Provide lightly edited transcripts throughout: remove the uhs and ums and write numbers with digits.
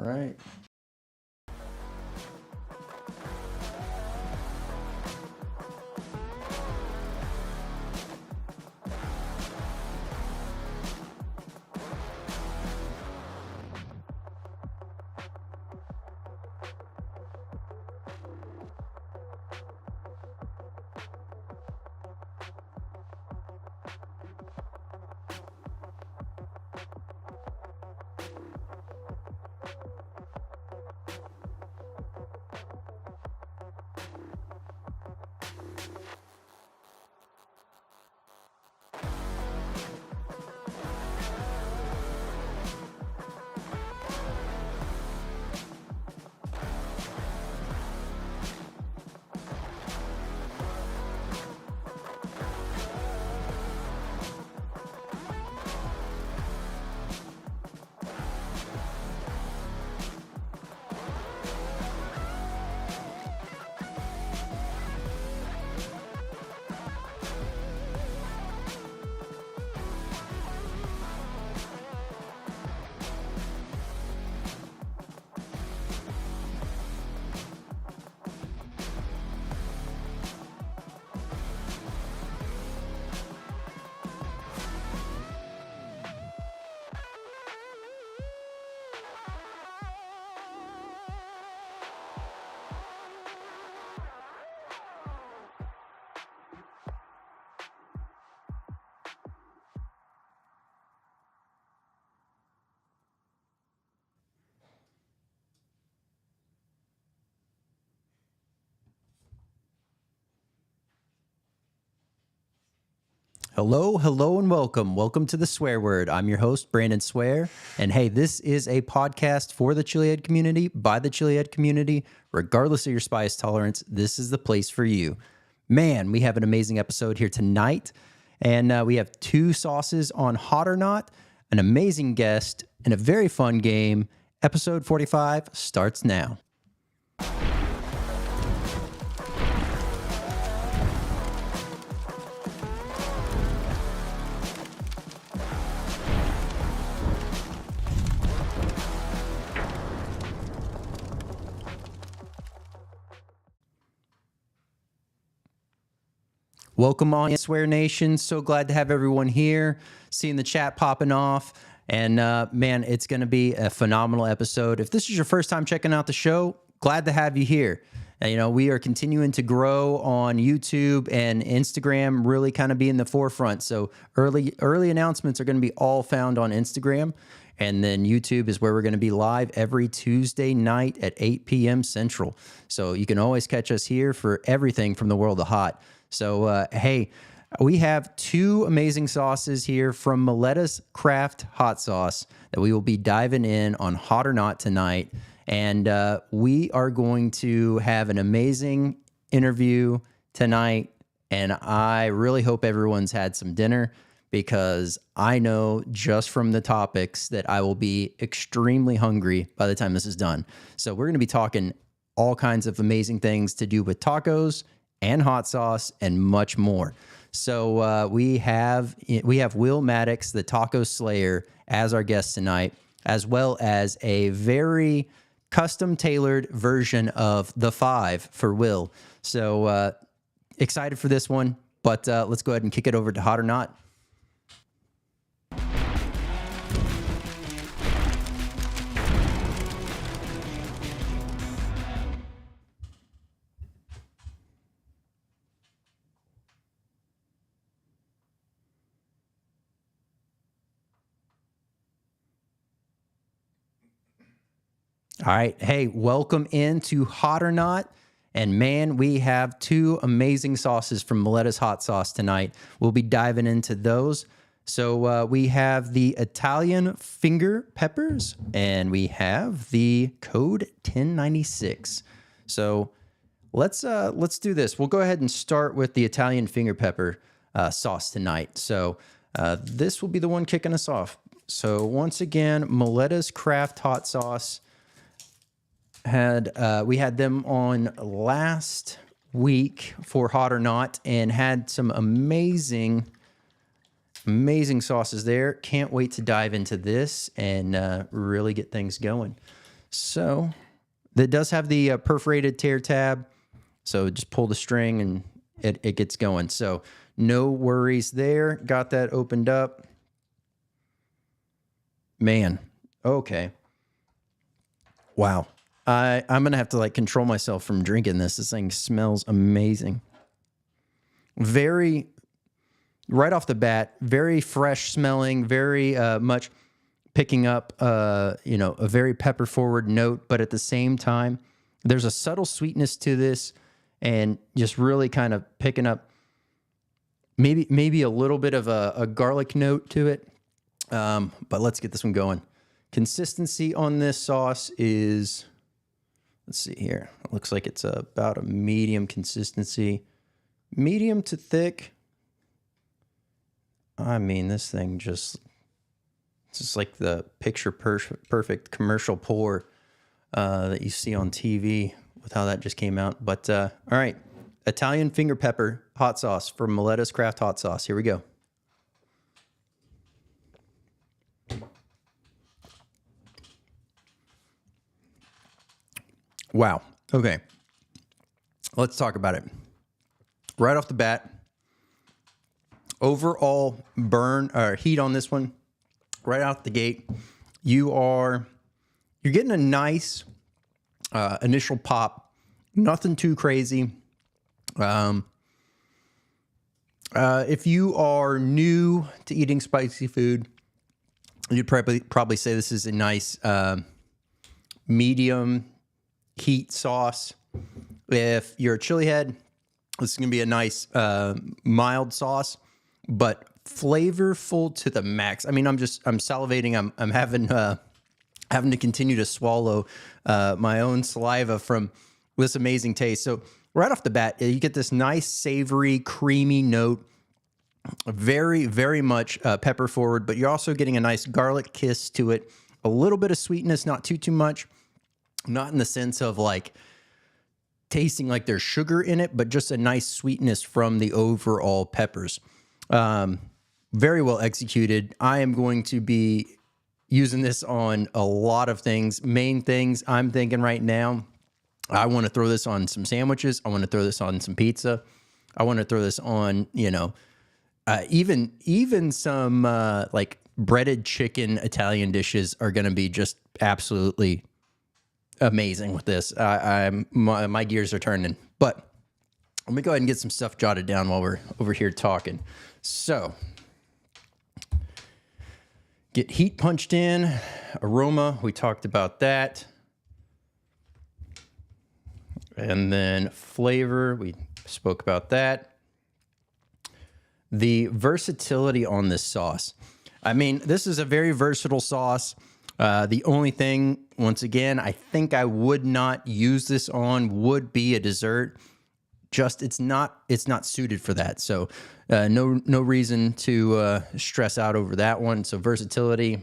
right. Hello, hello, and welcome. Welcome to the Swear Word. I'm your host, Brandon Swear. And hey, this is a podcast for the chili community, by the chili community. Regardless of your spice tolerance, this is the place for you. Man, we have an amazing episode here tonight. And we have 2 sauces on Hot or Not, an amazing guest, and a very fun game. Episode 45 starts now. Welcome on Swear Nation. So glad to have everyone here, seeing the chat popping off. And man, it's going to be a phenomenal episode. If this is your first time checking out the show, glad to have you here. We are continuing to grow on YouTube and Instagram, really kind of be in the forefront. So early announcements are going to be all found on Instagram. And then YouTube is where we're going to be live every Tuesday night at 8 p.m. Central. So you can always catch us here for everything from the world of hot. So, hey, we have 2 amazing sauces here from Maletta's Craft Hot Sauce that we will be diving in on Hot or Not tonight. And we are going to have an amazing interview tonight. And I really hope everyone's had some dinner, because I know just from the topics that I will be extremely hungry by the time this is done. So we're going to be talking all kinds of amazing things to do with tacos and hot sauce and much more. So we have Will Mattox, the Taco Slayer, as our guest tonight, as well as a very custom-tailored version of the 5 for Will. So excited for this one, but let's go ahead and kick it over to Hot or Not. All right. Hey, welcome into Hot or Not. And man, we have 2 amazing sauces from Maletta's Hot Sauce tonight. We'll be diving into those. So we have the Italian finger peppers, and we have the code 1096. So let's do this. We'll go ahead and start with the Italian finger pepper sauce tonight. So this will be the one kicking us off. So once again, Maletta's Craft Hot Sauce. We had them on last week for Hot or Not, and had some amazing sauces there. Can't wait to dive into this and really get things going. So that does have the perforated tear tab. So just pull the string and it gets going. So no worries there. Got that opened up. Man, okay. Wow. I'm going to have to like control myself from drinking this. This thing smells amazing. Very, right off the bat, very fresh smelling, very much picking up, a very pepper forward note, but at the same time, there's a subtle sweetness to this and just really kind of picking up maybe a little bit of a garlic note to it. But let's get this one going. Consistency on this sauce is, let's see here. It looks like it's about a medium consistency, medium to thick. I mean, this thing it's just like the picture perfect commercial pour that you see on TV with how that just came out. But all right, Italian finger pepper hot sauce from Maletta's Craft Hot Sauce. Here we go. Wow. Okay. Let's talk about it. Right off the bat, overall burn or heat on this one, right out the gate, you're getting a nice initial pop. Nothing too crazy. If you are new to eating spicy food, you'd probably say this is a nice medium heat sauce. If you're a chili head, this is going to be a nice mild sauce, but flavorful to the max. I mean, I'm salivating. I'm having to continue to swallow my own saliva from this amazing taste. So right off the bat, you get this nice savory, creamy note, very, very much pepper forward, but you're also getting a nice garlic kiss to it. A little bit of sweetness, not too much. Not in the sense of like tasting like there's sugar in it, but just a nice sweetness from the overall peppers. Very well executed. I am going to be using this on a lot of things. Main things I'm thinking right now, I want to throw this on some sandwiches. I want to throw this on some pizza. I want to throw this on, even some like breaded chicken Italian dishes are going to be just absolutely amazing with this. My gears are turning, but let me go ahead and get some stuff jotted down while we're over here talking. So get heat punched in, aroma, we talked about that. And then flavor, we spoke about that. The versatility on this sauce. I mean, this is a very versatile sauce. The only thing, once again, I think I would not use this on would be a dessert. Just it's not suited for that. So no reason to stress out over that one. So versatility,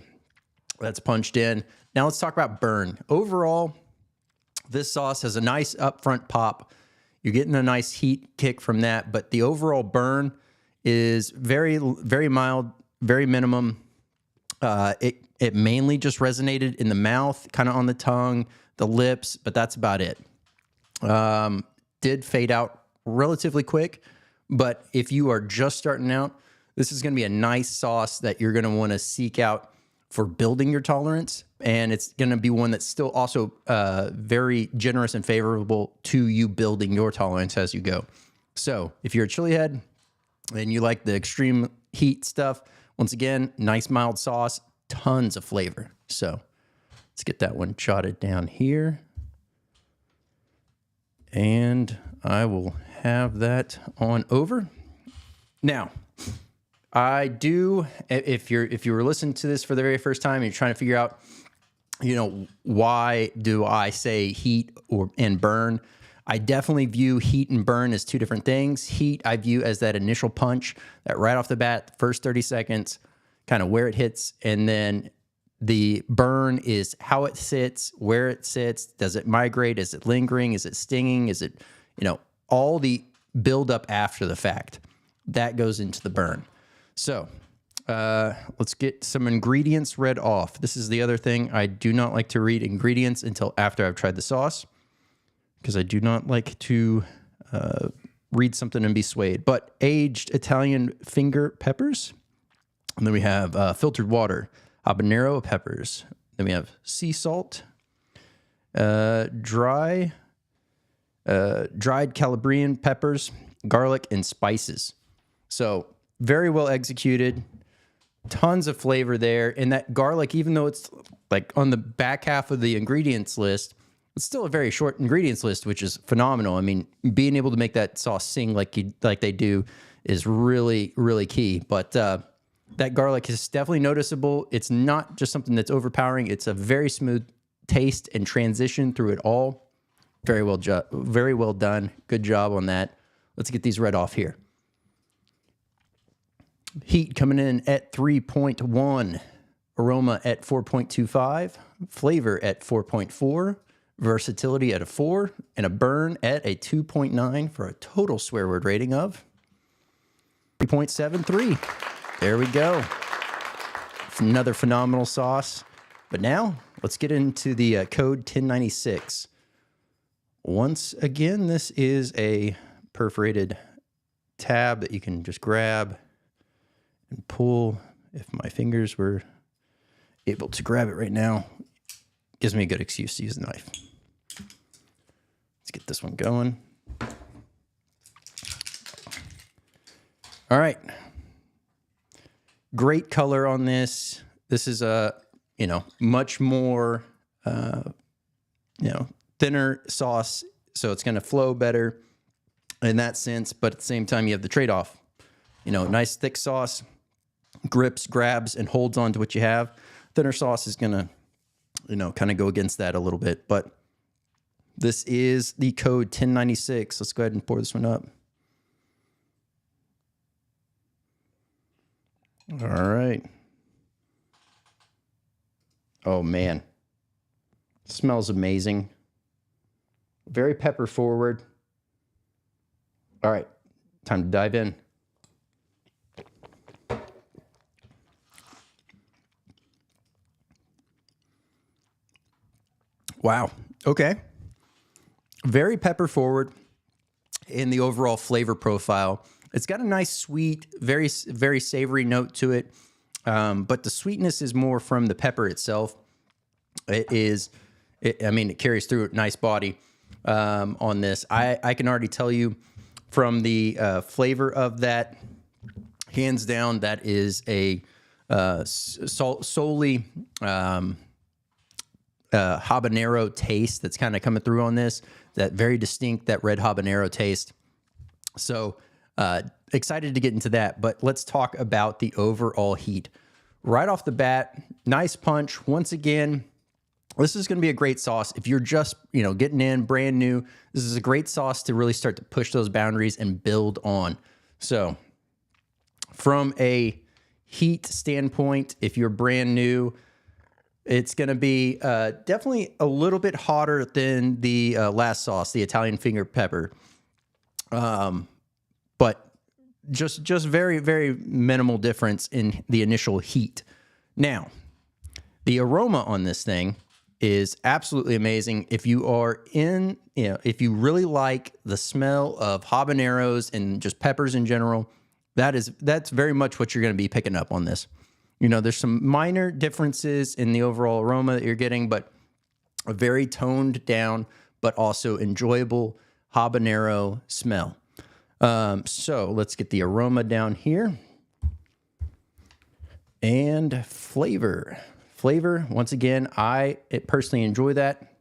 that's punched in. Now let's talk about burn. Overall, this sauce has a nice upfront pop. You're getting a nice heat kick from that, but the overall burn is very, very mild, very minimum. It mainly just resonated in the mouth, kind of on the tongue, the lips, but that's about it. Did fade out relatively quick, but if you are just starting out, this is going to be a nice sauce that you're going to want to seek out for building your tolerance, and it's going to be one that's still also very generous and favorable to you building your tolerance as you go. So if you're a chili head and you like the extreme heat stuff, once again, nice mild sauce, tons of flavor. So let's get that one jotted down here. And I will have that on over. Now, I do, if you were listening to this for the very first time and you're trying to figure out, why do I say heat and burn? I definitely view heat and burn as two different things. Heat, I view as that initial punch, that right off the bat, first 30 seconds, kind of where it hits. And then the burn is how it sits, where it sits. Does it migrate? Is it lingering? Is it stinging? Is it, all the build up after the fact that goes into the burn. So Let's get some ingredients read off. This is the other thing. I do not like to read ingredients until after I've tried the sauce because I do not like to read something and be swayed. But aged Italian finger peppers. And then we have filtered water, habanero peppers. Then we have sea salt, dried Calabrian peppers, garlic, and spices. So very well executed. Tons of flavor there. And that garlic, even though it's like on the back half of the ingredients list, it's still a very short ingredients list, which is phenomenal. I mean, being able to make that sauce sing like they do is really, really key. But that garlic is definitely noticeable. It's not just something that's overpowering. It's a very smooth taste and transition through it all. Very well done. Good job on that. Let's get these read off here. Heat coming in at 3.1, aroma at 4.25, flavor at 4.4, versatility at a 4, and a burn at a 2.9 for a total swear word rating of 3.73. There we go. It's another phenomenal sauce. But now let's get into the code 1096. Once again, this is a perforated tab that you can just grab and pull. If my fingers were able to grab it right now, gives me a good excuse to use the knife. Let's get this one going. All right. Great color on this. This is a, much more, thinner sauce. So it's going to flow better in that sense. But at the same time, you have the trade-off. Nice thick sauce, grips, grabs, and holds on to what you have. Thinner sauce is going to, kind of go against that a little bit. But this is the code 1096. Let's go ahead and pour this one up. All right. Oh, man. Smells amazing. Very pepper forward. All right. Time to dive in. Wow. Okay. Very pepper forward in the overall flavor profile. It's got a nice, sweet, very, very savory note to it. But the sweetness is more from the pepper itself. It carries through a nice body on this. I can already tell you from the flavor of that, hands down, that is a solely habanero taste that's kind of coming through on this. That very distinct, that red habanero taste. So excited to get into that, but let's talk about the overall heat. Right off the bat, nice punch. Once again, this is going to be a great sauce. If you're just, getting in brand new, this is a great sauce to really start to push those boundaries and build on. So from a heat standpoint, if you're brand new, it's going to be definitely a little bit hotter than the last sauce, the Italian finger pepper. But just very, very minimal difference in the initial heat. Now, the aroma on this thing is absolutely amazing. If you are if you really like the smell of habaneros and just peppers in general, that's very much what you're going to be picking up on this. There's some minor differences in the overall aroma that you're getting, but a very toned down, but also enjoyable habanero smell. So let's get the aroma down here. And flavor. Once again, I personally enjoy that.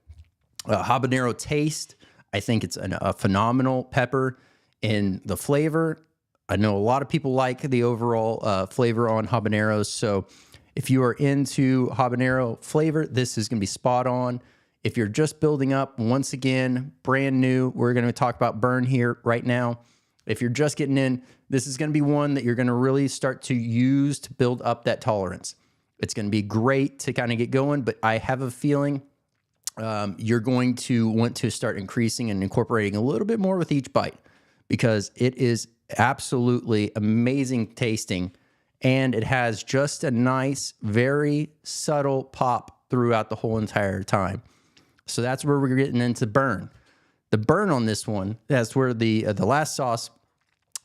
Habanero taste. I think it's a phenomenal pepper in the flavor. I know a lot of people like the overall flavor on habaneros. So if you are into habanero flavor, this is going to be spot on. If you're just building up, once again, brand new, we're going to talk about burn here right now. If you're just getting in, this is going to be one that you're going to really start to use to build up that tolerance. It's going to be great to kind of get going, but I have a feeling you're going to want to start increasing and incorporating a little bit more with each bite because it is absolutely amazing tasting and it has just a nice, very subtle pop throughout the whole entire time. So that's where we're getting into burn. The burn on this one, that's where the last sauce,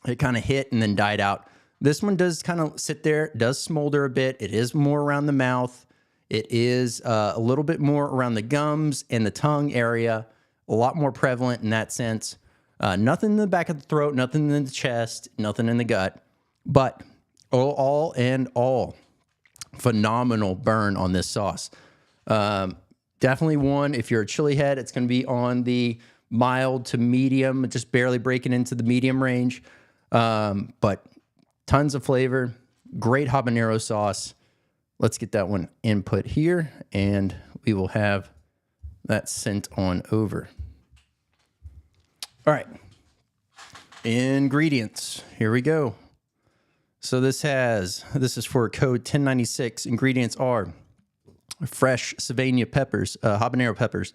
it kind of hit and then died out. This one does kind of sit there, does smolder a bit. It is more around the mouth. It is a little bit more around the gums and the tongue area, a lot more prevalent in that sense. Nothing in the back of the throat, nothing in the chest, nothing in the gut, but all in all, phenomenal burn on this sauce. Definitely one, if you're a chili head, it's going to be on the mild to medium, just barely breaking into the medium range. But tons of flavor, great habanero sauce. Let's get that one input here, and we will have that sent on over. All right. Ingredients. Here we go. So this is for code 1096. Ingredients are fresh Savannah peppers, habanero peppers,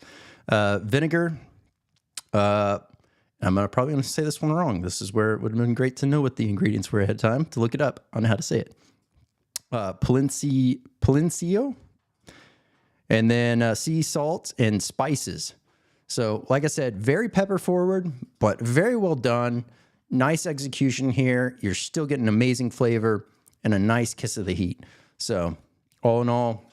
vinegar. I'm probably going to say this one wrong. This is where it would have been great to know what the ingredients were ahead of time to look it up on how to say it. Palencio, and then sea salt and spices. So, like I said, very pepper forward, but very well done. Nice execution here. You're still getting amazing flavor and a nice kiss of the heat. So, all in all,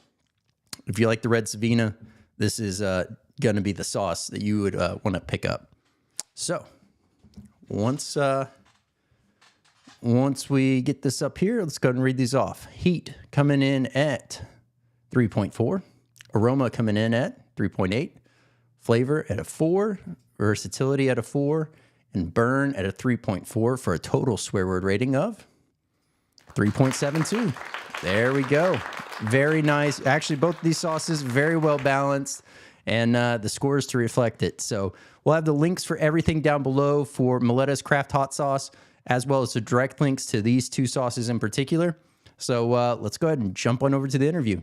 if you like the red Savannah, this is going to be the sauce that you would want to pick up. So, once we get this up here, let's go ahead and read these off. Heat coming in at 3.4. Aroma coming in at 3.8. Flavor at a 4. Versatility at a 4. And burn at a 3.4 for a total swear word rating of 3.72. There we go. Very nice. Actually, both of these sauces, very well balanced, and the scores to reflect it. So we'll have the links for everything down below for Maletta's Craft Hot Sauce, as well as the direct links to these two sauces in particular. So let's go ahead and jump on over to the interview.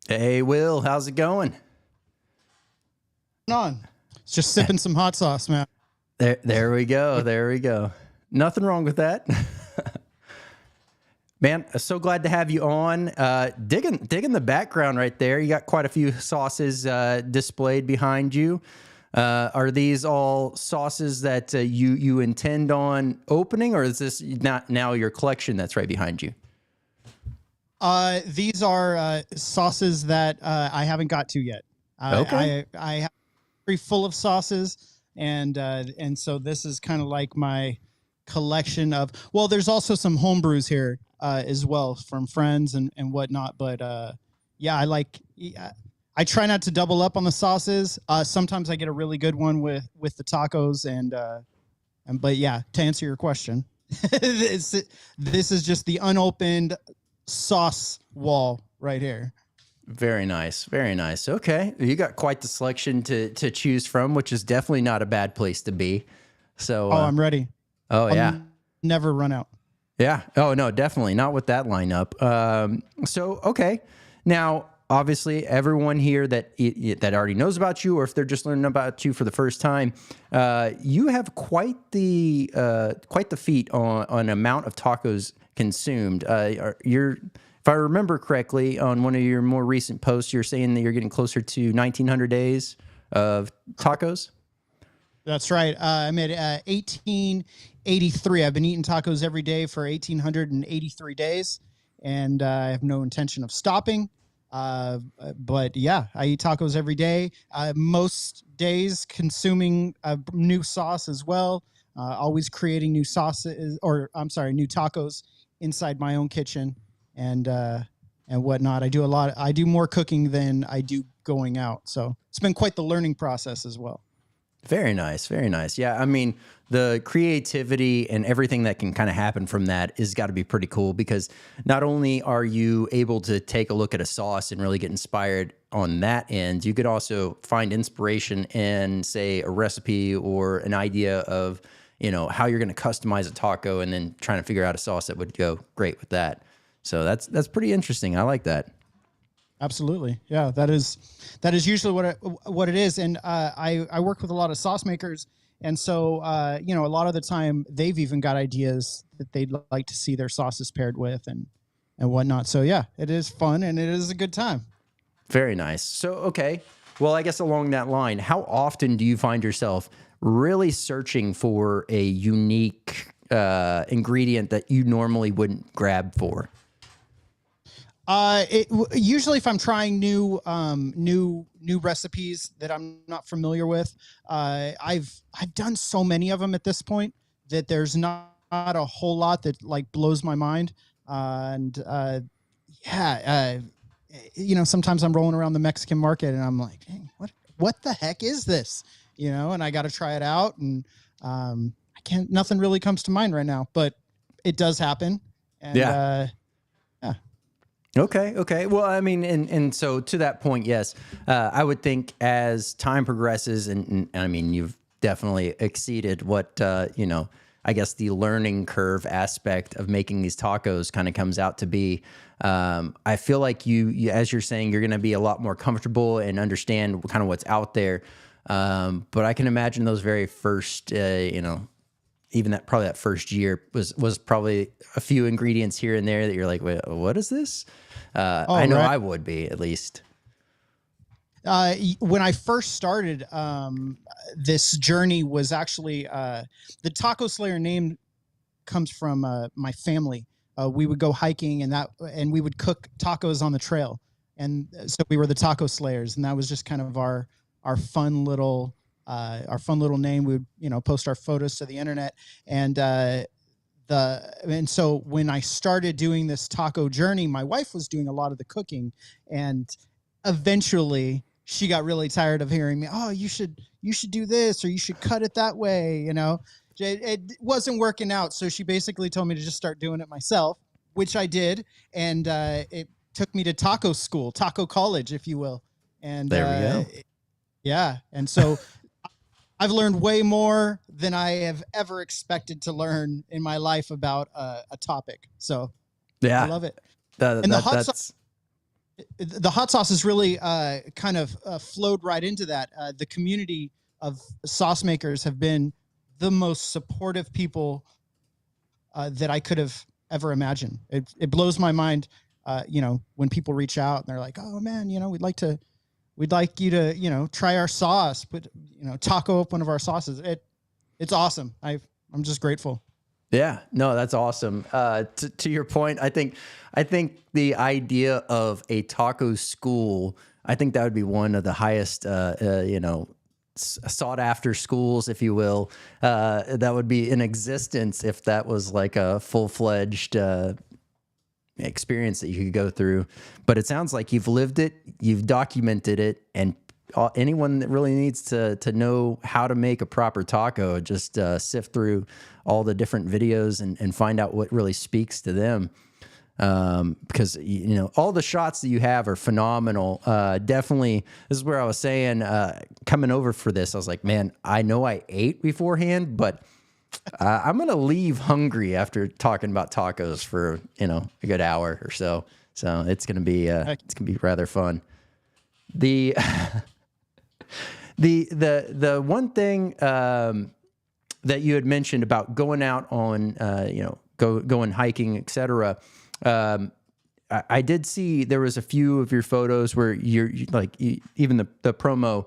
Hey, Will, how's it going? On. It's just sipping some hot sauce, man. There we go. There we go. Nothing wrong with that. Man, so glad to have you on. Digging the background right there. You got quite a few sauces displayed behind you. Are these all sauces that you intend on opening, or is this not now your collection that's right behind you? These are sauces that I haven't got to yet. Okay. I have pretty full of sauces, and so this is kind of like my collection of. Well, there's also some home brews here as well from friends and whatnot. But yeah, I try not to double up on the sauces. Sometimes I get a really good one with the tacos, and but yeah, to answer your question, this is just the unopened sauce wall right here. Very nice. Very nice. Okay. You got quite the selection to choose from, which is definitely not a bad place to be. So, I'm ready. Oh, yeah. Never run out. Yeah. Oh, no, definitely not with that lineup. So, okay. Now, obviously, everyone here that already knows about you, or if they're just learning about you for the first time, you have quite the feat on amount of tacos consumed. If I remember correctly, on one of your more recent posts, you're saying that you're getting closer to 1,900 days of tacos. That's right. I'm at 1883. I've been eating tacos every day for 1,883 days, and I have no intention of stopping. But yeah, I eat tacos every day. Most days consuming a new sauce as well. Always creating new sauces, new tacos inside my own kitchen and whatnot. I do more cooking than I do going out. So it's been quite the learning process as well. Very nice. Very nice. Yeah. I mean, the creativity and everything that can kind of happen from that is got to be pretty cool, because not only are you able to take a look at a sauce and really get inspired on that end, you could also find inspiration in, say, a recipe or an idea of, how you're going to customize a taco, and then trying to figure out a sauce that would go great with that. So that's pretty interesting. I like that. Absolutely. Yeah, that is usually what it is. And I work with a lot of sauce makers, and so a lot of the time they've even got ideas that they'd like to see their sauces paired with and whatnot. So yeah, it is fun and it is a good time. Very nice. So, okay. Well, I guess along that line, how often do you find yourself really searching for a unique ingredient that you normally wouldn't grab for? Usually if I'm trying new recipes that I'm not familiar with, I've done so many of them at this point that there's not a whole lot that like blows my mind. And yeah, sometimes I'm rolling around the Mexican market and I'm like, dang, what the heck is this? And I got to try it out, and I can't. Nothing really comes to mind right now, but it does happen. And Yeah. yeah. Okay. Okay. Well, I mean, and so to that point, yes, I would think as time progresses, and I mean, you've definitely exceeded what I guess the learning curve aspect of making these tacos kind of comes out to be. I feel like you, as you're saying, you're going to be a lot more comfortable and understand kind of what's out there. But I can imagine those very first, even that first year was probably a few ingredients here and there that you're like, wait, what is this? I know Right. I would be, at least. When I first started, this journey was actually the Taco Slayer name comes from my family. We would go hiking and we would cook tacos on the trail, and so we were the Taco Slayers, and that was just kind of our fun little name. We would post our photos to the internet, and so when I started doing this taco journey, my wife was doing a lot of the cooking, and eventually she got really tired of hearing me. Oh, you should do this, or you should cut it that way. It wasn't working out, so she basically told me to just start doing it myself, which I did, and it took me to taco school, taco college, if you will, and There we go. yeah, and so I've learned way more than I have ever expected to learn in my life about a topic. So I Yeah. love it. That, And that that's the hot sauce has really kind of flowed right into that. The community of sauce makers have been the most supportive people that I could have ever imagined. It blows my mind, when people reach out and they're like, "Oh man, we'd like you to, try our sauce, put, taco up one of our sauces." It's awesome. I'm just grateful. Yeah, no, that's awesome. To your point, I think the idea of a taco school, I think that would be one of the highest, sought after schools, if you will, that would be in existence if that was like a full fledged experience that you could go through. But it sounds like you've lived it, you've documented it, and anyone that really needs to know how to make a proper taco, just sift through all the different videos and find out what really speaks to them. Because all the shots that you have are phenomenal. Definitely, this is where I was saying, coming over for this, I was like, man, I know I ate beforehand, but I'm gonna leave hungry after talking about tacos for a good hour or so. So it's gonna be rather fun. The the one thing that you had mentioned about going out on going hiking, etc. I did see there was a few of your photos where even the promo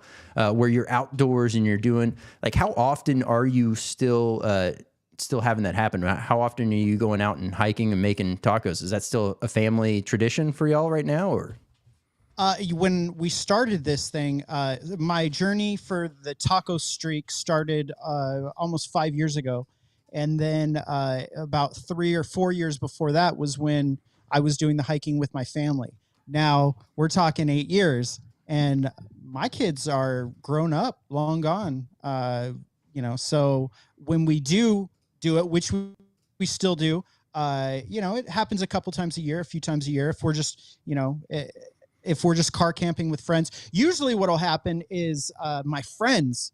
where you're outdoors and you're doing, like, how often are you still having that happen? How often are you going out and hiking and making tacos? Is that still a family tradition for y'all right now, or? When we started this thing, my journey for the taco streak started almost 5 years ago. And then about 3 or 4 years before that was when I was doing the hiking with my family. Now we're talking 8 years, and my kids are grown up, long gone. So when we do it, which we still do, it happens a couple times a year, a few times a year. If we're just car camping with friends, usually what'll happen is my friends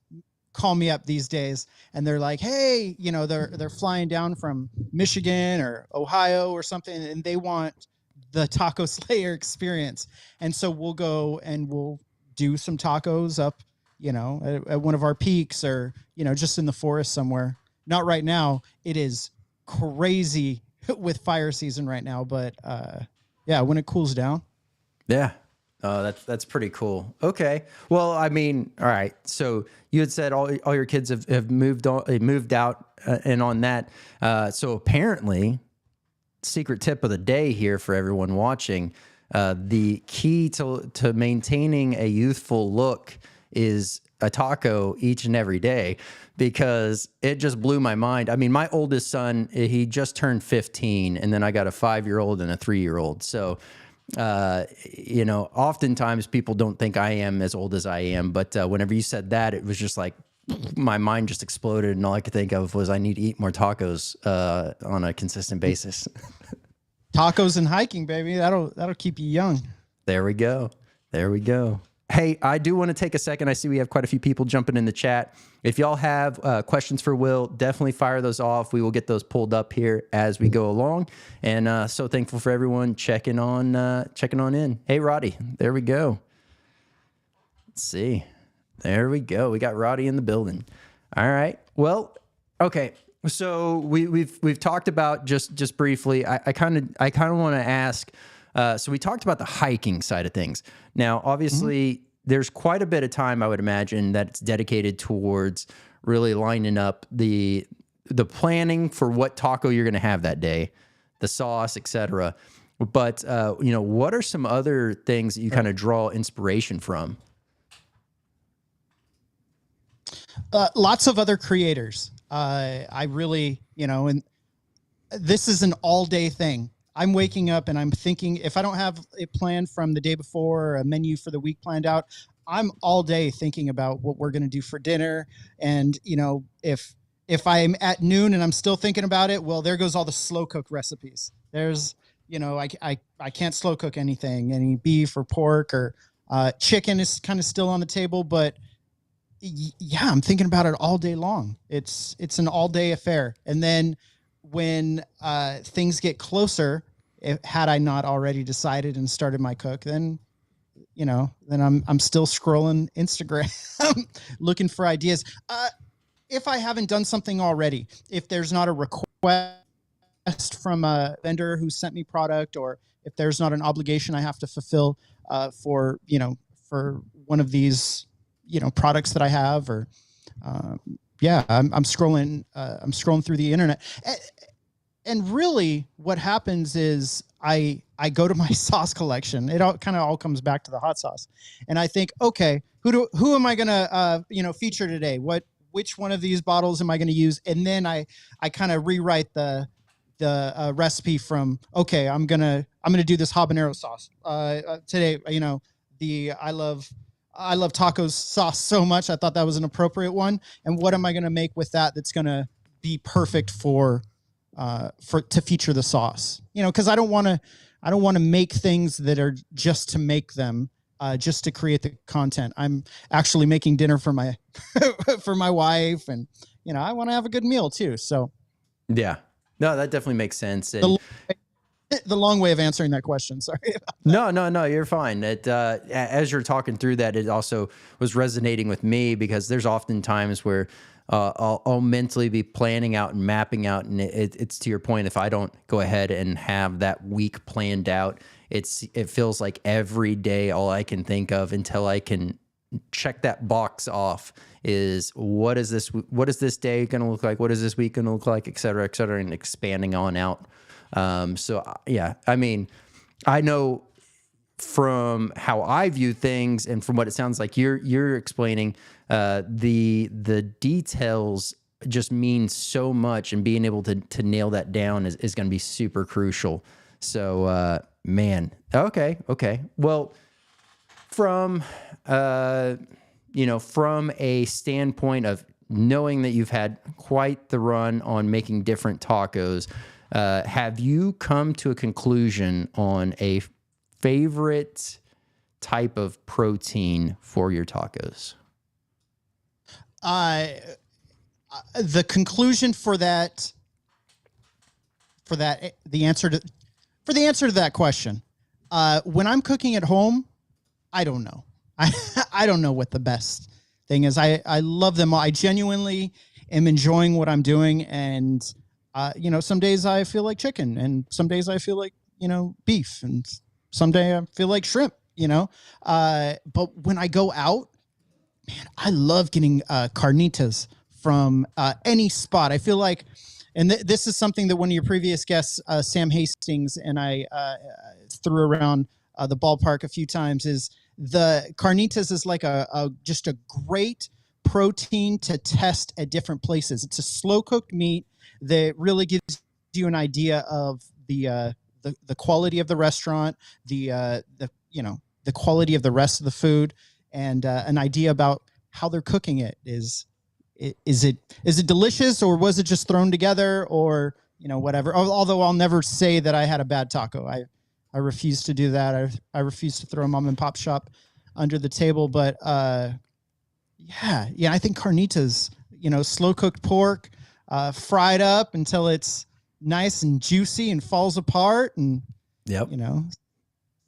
call me up these days and they're like, hey, they're flying down from Michigan or Ohio or something, and they want the taco slayer experience. And so we'll go and we'll do some tacos up, at one of our peaks, or, just in the forest somewhere. Not right now. It is crazy with fire season right now, but yeah, when it cools down. Yeah. That's pretty cool. Okay. Well, I mean, all right. So you had said all your kids have moved out, and on that. So apparently, secret tip of the day here for everyone watching, the key to maintaining a youthful look is a taco each and every day, because it just blew my mind. I mean, my oldest son, he just turned 15, and then I got a 5-year-old and a 3-year-old. So, oftentimes people don't think I am as old as I am, but whenever you said that, it was just like my mind just exploded, and all I could think of was I need to eat more tacos on a consistent basis. Tacos and hiking, baby. That'll keep you young. There we go. There we go. Hey, I do want to take a second. I see we have quite a few people jumping in the chat. If y'all have questions for Will, definitely fire those off. We will get those pulled up here as we go along. And so thankful for everyone checking on in. Hey, Roddy, there we go. Let's see. There we go. We got Roddy in the building. All right. Well, okay. So we've talked about just briefly. I kind of want to ask. So we talked about the hiking side of things. Now, obviously, there's quite a bit of time, I would imagine, that's dedicated towards really lining up the planning for what taco you're going to have that day, the sauce, etc. But what are some other things that you kind of draw inspiration from? Lots of other creators. I really, and this is an all-day thing. I'm waking up and I'm thinking, if I don't have it planned from the day before, or a menu for the week planned out, I'm all day thinking about what we're going to do for dinner. And, if I'm at noon and I'm still thinking about it, well, there goes all the slow cook recipes. There's, I can't slow cook any beef or pork or chicken is kind of still on the table, but yeah, I'm thinking about it all day long. It's an all day affair. And then when things get closer, had I not already decided and started my cook, then I'm still scrolling Instagram looking for ideas. If I haven't done something already, if there's not a request from a vendor who sent me product, or if there's not an obligation I have to fulfill for one of these products that I have, or I'm scrolling. I'm scrolling through the internet, and really, what happens is I go to my sauce collection. It all comes back to the hot sauce, and I think, okay, who am I gonna feature today? Which one of these bottles am I going to use? And then I kind of rewrite the recipe from, okay, I'm gonna do this habanero sauce today. I love tacos sauce so much. I thought that was an appropriate one. And what am I going to make with that that's going to be perfect to feature the sauce? Because I don't want to make things that are just to make them, just to create the content. I'm actually making dinner for my for my wife, and I want to have a good meal too. So yeah, no, that definitely makes sense. And the long way of answering that question. Sorry. No, you're fine. As you're talking through that, it also was resonating with me, because there's often times where I'll mentally be planning out and mapping out, and it's to your point. If I don't go ahead and have that week planned out, it feels like every day all I can think of until I can check that box off is what is this day going to look like? What is this week going to look like? Et cetera, and expanding on out. So yeah, I mean, I know from how I view things and from what it sounds like you're explaining, the details just mean so much, and being able to nail that down is going to be super crucial. So, man, okay. Well, from a standpoint of knowing that you've had quite the run on making different tacos, have you come to a conclusion on a favorite type of protein for your tacos? The conclusion for that, the answer to For the answer to that question, when I'm cooking at home, I don't know. I don't know what the best thing is. I love them all. I genuinely am enjoying what I'm doing. And, some days I feel like chicken, and some days I feel like, beef, and someday I feel like shrimp, but when I go out, man, I love getting carnitas from any spot. I feel like, and this is something that one of your previous guests, Sam Hastings, and I threw around the ballpark a few times, is the carnitas is like just a great protein to test at different places. It's a slow cooked meat that really gives you an idea of the quality of the restaurant, the quality of the rest of the food, and an idea about how they're cooking it. Is it delicious, or was it just thrown together, or whatever? Although I'll never say that I had a bad taco. I refuse to do that. I refuse to throw a mom and pop shop under the table. But yeah, I think carnitas, slow cooked pork, fried up until it's nice and juicy and falls apart, and yep,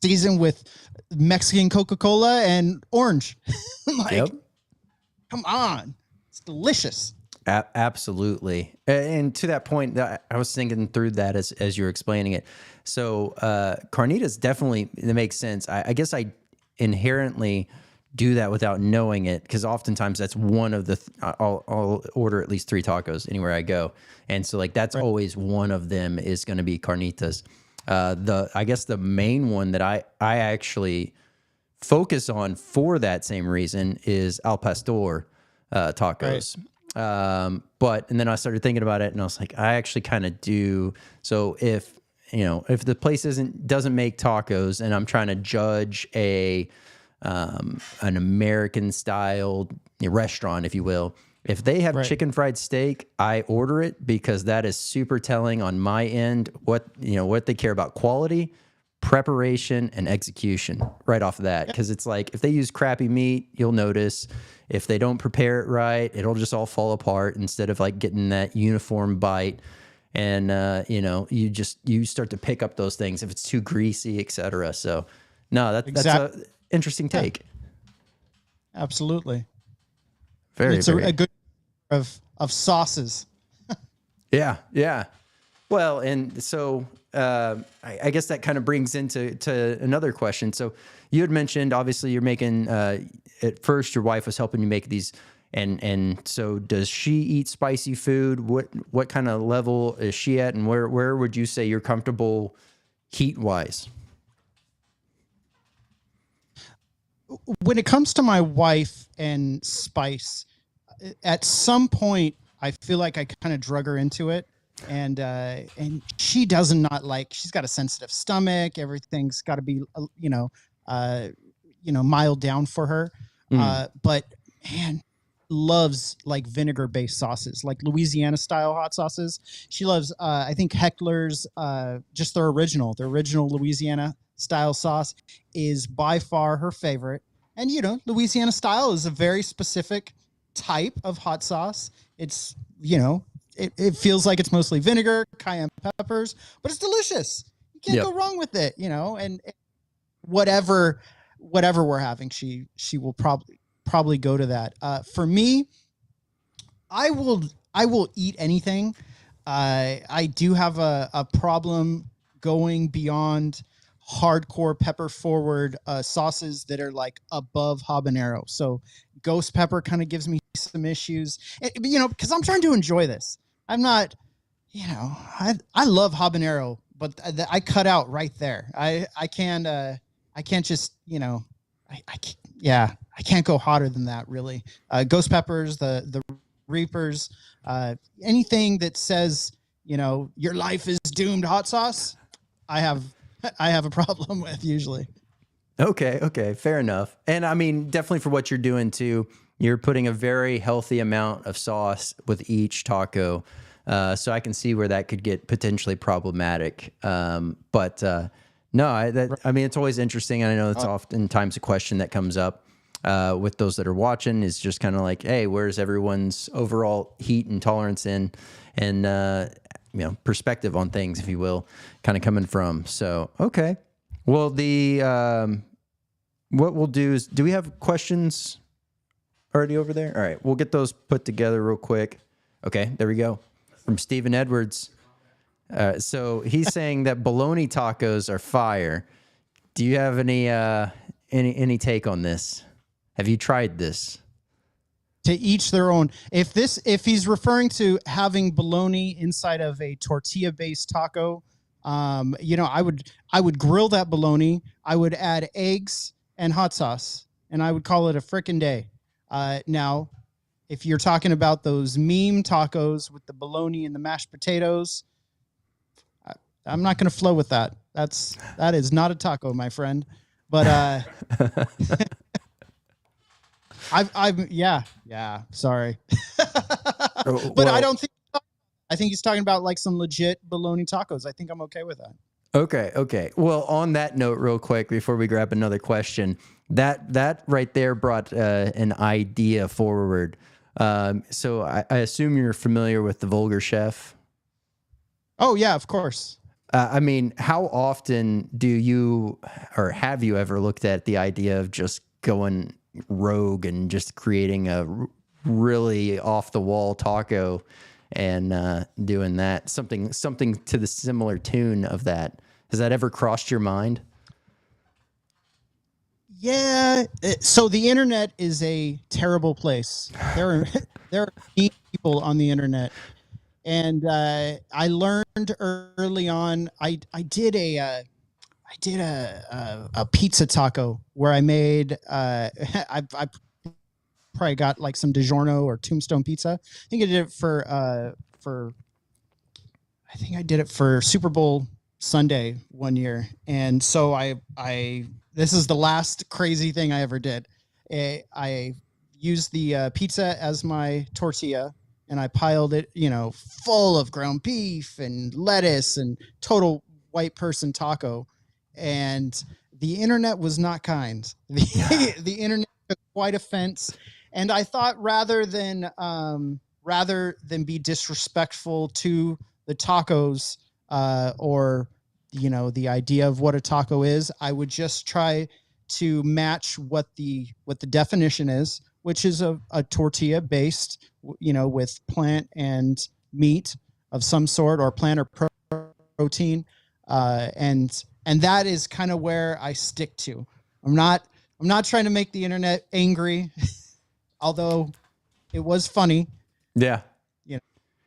seasoned with Mexican Coca-Cola and orange. Yep. Come on, it's delicious. Absolutely. And to that point, I was thinking through that as you were explaining it. So carnitas definitely, it makes sense. I guess I inherently do that without knowing it, because oftentimes that's one of the I'll order at least 3 tacos anywhere I go, and so like that's always one of them is going to be carnitas. I guess the main one that I actually focus on for that same reason is al pastor tacos. Right. And then I started thinking about it, and I was like, I actually kind of do. So if the place doesn't make tacos, and I'm trying to judge an American style restaurant, if you will, if they have chicken fried steak, I order it, because that is super telling on my end what they care about: quality, preparation, and execution right off of that. Because it's like, if they use crappy meat, you'll notice. If they don't prepare it right, it'll just all fall apart instead of like getting that uniform bite. And you start to pick up those things if it's too greasy, etc. So no, that's a interesting take. Yeah. Absolutely. It's a good of sauces. Yeah. Well, and so I guess that kind of brings into another question. So you had mentioned, obviously, you're making at first your wife was helping you make these, and so does she eat spicy food? What kind of level is she at, and where would you say you're comfortable heat wise? When it comes to my wife and spice, at some point I feel like I kind of drug her into it, and she does not like. She's got a sensitive stomach. Everything's got to be mild down for her. But man, loves like vinegar based sauces, like Louisiana style hot sauces. She loves I think Heckler's just their original Louisiana style sauce is by far her favorite. And Louisiana style is a very specific type of hot sauce. It's it feels like it's mostly vinegar, cayenne peppers, but it's delicious. You can't go wrong with it, and whatever we're having, she will probably go to that. For me, I will eat anything. I do have a problem going beyond hardcore pepper forward sauces that are like above habanero. So ghost pepper kind of gives me some issues, because I'm trying to enjoy this. I'm not, I love habanero, but I cut out right there. I can't just, I can't go hotter than that, really. Ghost peppers, the Reapers, anything that says, your life is doomed hot sauce, I have a problem with usually. Okay, fair enough. And I mean, definitely for what you're doing too, you're putting a very healthy amount of sauce with each taco. So I can see where that could get potentially problematic. But no, I mean, it's always interesting. And I know it's oftentimes a question that comes up with those that are watching, is just kind of like, hey, where's everyone's overall heat and tolerance in? And perspective on things, if you will, kind of coming from. So, okay. Well, what we'll do is, do we have questions already over there? All right. We'll get those put together real quick. Okay. There we go. From Stephen Edwards. So he's saying that bologna tacos are fire. Do you have any take on this? Have you tried this? To each their own. If he's referring to having bologna inside of a tortilla-based taco, I would grill that bologna. I would add eggs and hot sauce, and I would call it a frickin' day. Now, if you're talking about those meme tacos with the bologna and the mashed potatoes, I'm not going to flow with that. That is not a taco, my friend. But sorry. But I don't think. I think he's talking about like some legit bologna tacos. I think I'm okay with that. Okay. Well, on that note, real quick, before we grab another question, that right there brought an idea forward. So I assume you're familiar with the Vulgar Chef. Oh yeah, of course. I mean, how often do you, or have you ever looked at the idea of just going rogue and just creating a really off the wall taco and doing that, something to the similar tune of that? Has that ever crossed your mind? Yeah. So the internet is a terrible place. There are mean people on the internet, and I learned early on. I did a pizza taco where I made I probably got like some DiGiorno or Tombstone pizza. I think I did it for Super Bowl Sunday one year. And so this is the last crazy thing I ever did. I used the pizza as my tortilla, and I piled it, full of ground beef and lettuce and total white person taco. And the internet was not kind. The internet took quite offense. And I thought rather than be disrespectful to the tacos or the idea of what a taco is, I would just try to match what the definition is, which is a tortilla based, with plant and meat of some sort, or plant or protein, and that is kind of where I stick to. I'm not trying to make the internet angry, although it was funny. Yeah.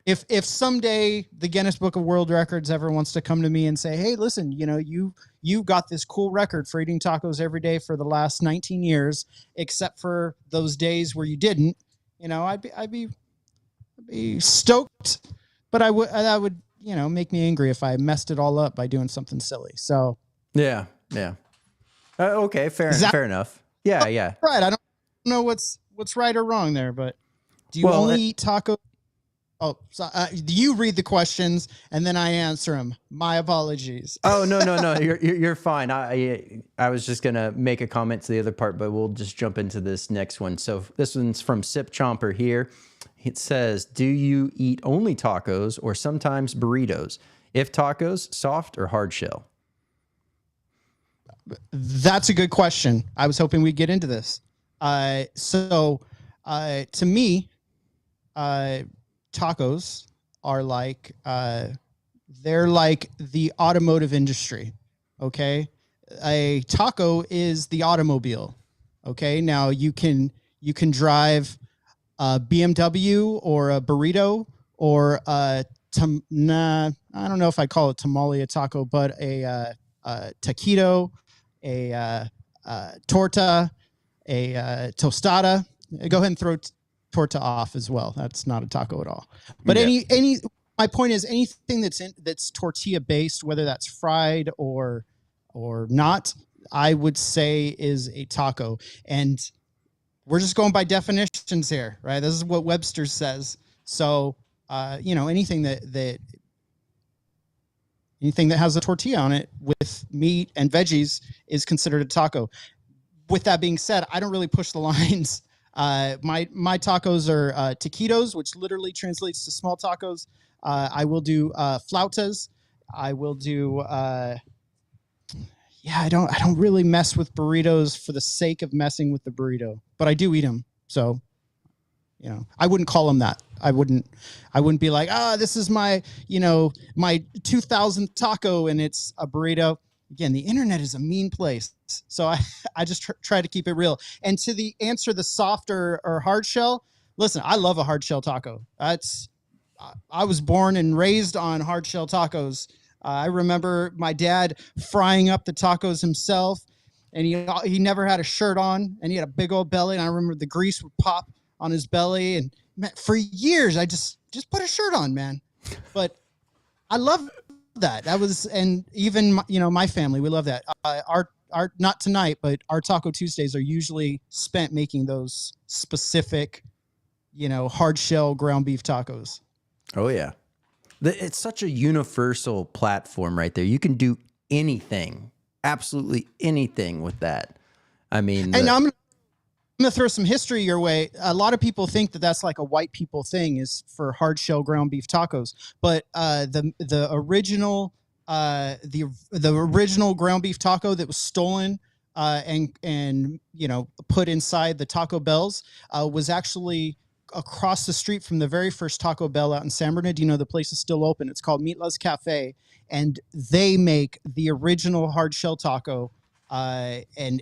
If someday the Guinness Book of World Records ever wants to come to me and say, hey, listen, you got this cool record for eating tacos every day for the last 19 years, except for those days where you didn't, I'd be stoked, but that would make me angry if I messed it all up by doing something silly. So yeah. Okay, fair enough. Yeah. Right. I don't know what's right or wrong there, but do you only eat tacos? Oh, so, you read the questions and then I answer them. My apologies. Oh, no. You're fine. I was just going to make a comment to the other part, but we'll just jump into this next one. So this one's from Sip Chomper here. It says, do you eat only tacos or sometimes burritos? If tacos, soft or hard shell? That's a good question. I was hoping we'd get into this. To me, tacos are like they're like the automotive industry. Okay, a taco is the automobile. Okay, now you can drive a BMW or a burrito or I don't know if I call it tamale a taco, but a taquito, a torta, a tostada. Go ahead and throw torta off as well. That's not a taco at all. But my point is anything that's tortilla based, whether that's fried or not, I would say is a taco. And we're just going by definitions here, right? This is what Webster says. So anything that has a tortilla on it with meat and veggies is considered a taco. With that being said, I don't really push the lines. My tacos are taquitos, which literally translates to small tacos. I will do flautas. I will do. Yeah, I don't really mess with burritos for the sake of messing with the burrito, but I do eat them. So, I wouldn't call them that. I wouldn't be like, this is my, my 2000th taco and it's a burrito. Again, the internet is a mean place. So I just try to keep it real. And to the answer, the soft or hard shell, listen, I love a hard shell taco. I was born and raised on hard shell tacos. I remember my dad frying up the tacos himself, and he never had a shirt on, and he had a big old belly. And I remember the grease would pop on his belly, and man, for years I just put a shirt on, man. But I love that. That was, and even my family, we love that. Our not tonight, but our Taco Tuesdays are usually spent making those specific, hard shell ground beef tacos. Oh yeah. It's such a universal platform right there. You can do anything, absolutely anything with that. I mean, and I'm going to throw some history your way. A lot of people think that that's like a white people thing, is for hard shell ground beef tacos. But the original original ground beef taco that was stolen and put inside the Taco Bells was actually across the street from the very first Taco Bell out in San Bernardino. The place is still open. It's called Meatla's Cafe, and they make the original hard shell taco, and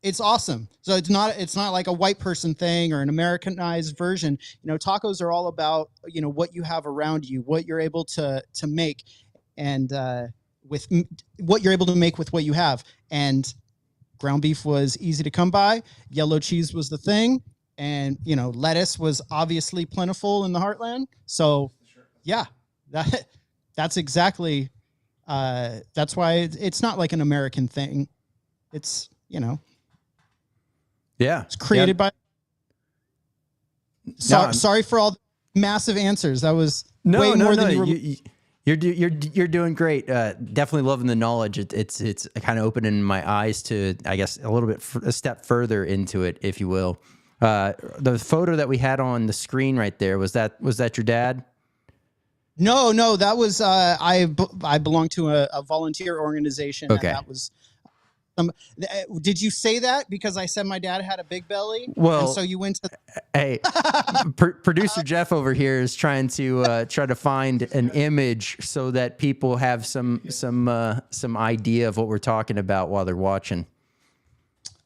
it's awesome. So it's not like a white person thing or an Americanized version. Tacos are all about what you have around you, what you're able to make, and with what you're able to make with what you have. And ground beef was easy to come by. Yellow cheese was the thing. And, lettuce was obviously plentiful in the heartland. So, yeah, that's exactly, that's why it's not like an American thing. It's, it's created by. Sorry for all the massive answers. That was way more than you're doing great. Definitely loving the knowledge. It's kind of opening my eyes to, I guess, a little bit a step further into it, if you will. The photo that we had on the screen right there, was that your dad? No, that was I belong to a volunteer organization. Okay. And that was did you say that because I said my dad had a big belly? Well, and so you went to hey, producer Jeff over here is trying to find an image so that people have some idea of what we're talking about while they're watching.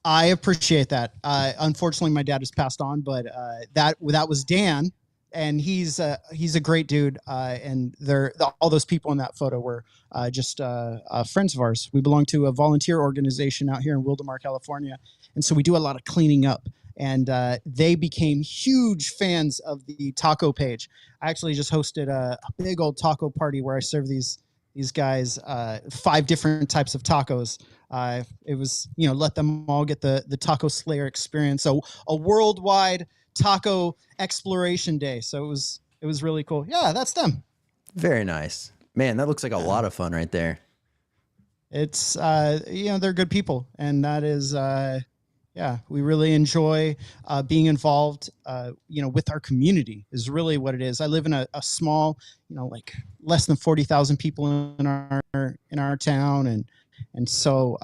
I appreciate that. Unfortunately, my dad has passed on, but that was Dan, and he's a great dude. And all those people in that photo were just friends of ours. We belong to a volunteer organization out here in Wildemar, California, and so we do a lot of cleaning up. And they became huge fans of the taco page. I actually just hosted a big old taco party where I served these guys 5 different types of tacos. It was, let them all get the Taco Slayer experience. So a worldwide taco exploration day. So it was really cool. Yeah, that's them. Very nice, man. That looks like a lot of fun right there. It's they're good people, and that is we really enjoy being involved with our community is really what it is. I live in a small, like less than 40,000 people in our town, and so